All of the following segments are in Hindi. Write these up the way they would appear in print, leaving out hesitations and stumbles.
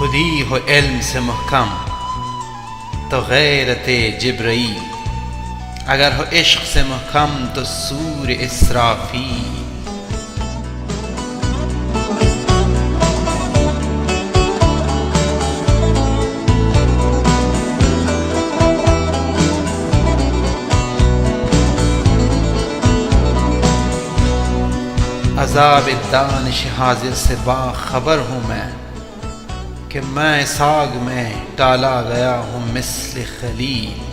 खुदी हो इल्म से महकम तो गैरत जिब्राईल, अगर हो इश्क से महकम तो सूर इसराफील। अज़ाब दानिश हाजिर से बाखबर हूँ मैं कि मैं साग में डाला गया हूँ मिस्ल खलील।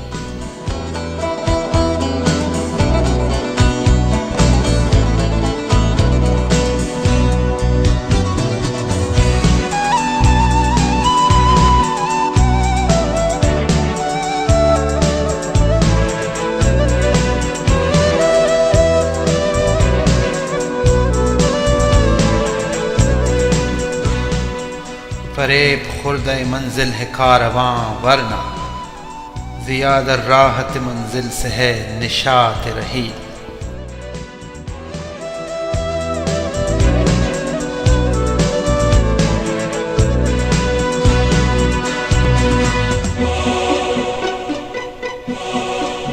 फरेब खुर्द मंजिल है कारवां, वरना ज़ियादा राहत मंजिल से है निशात रही।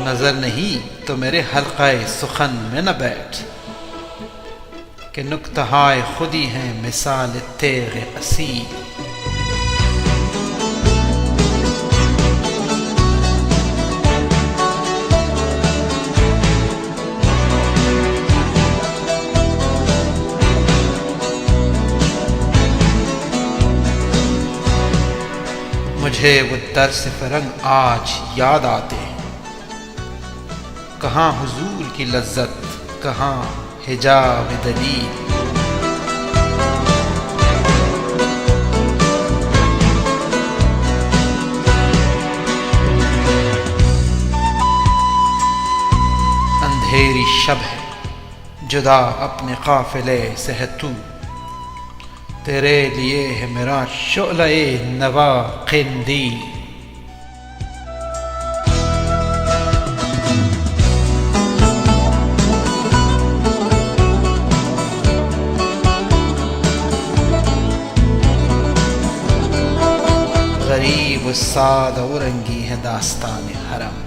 नजर नहीं तो मेरे हल्क़ाए सुखन में न बैठ कि नुक्तहाए खुदी हैं मिसाल तेग़ असील। मुझे वो दर्स फ़रंग आज याद आते हैं, कहाँ हुजूर की लज्जत, कहाँ हिजाब दलील। अंधेरी शब है जुदा अपने काफ़िले से है तू, तेरे लिए है मेरा शोले नवा क़िंदील। गरीब उस्ताद औरंगी है दास्तान हरम,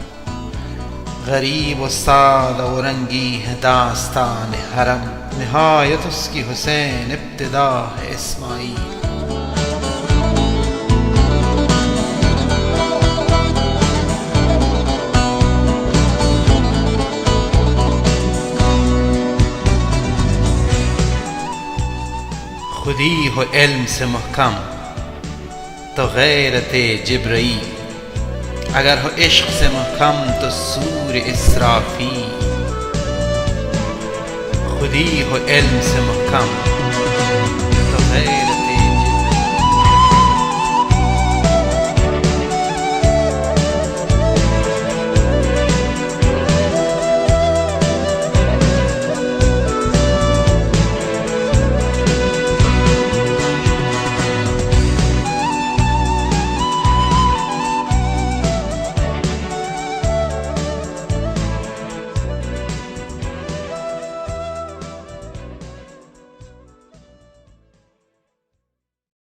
गरीब उस्ताद औरंगी है दास्तान हरम। निहायत उसकी हुसैन इब्तिदा है इस्माईल। खुदी हो इल्म से महकम तो गैरत जिब्राईल, अगर हो इश्क से महकम तो सूर इसराफील। खुदी हो इल्म से महकम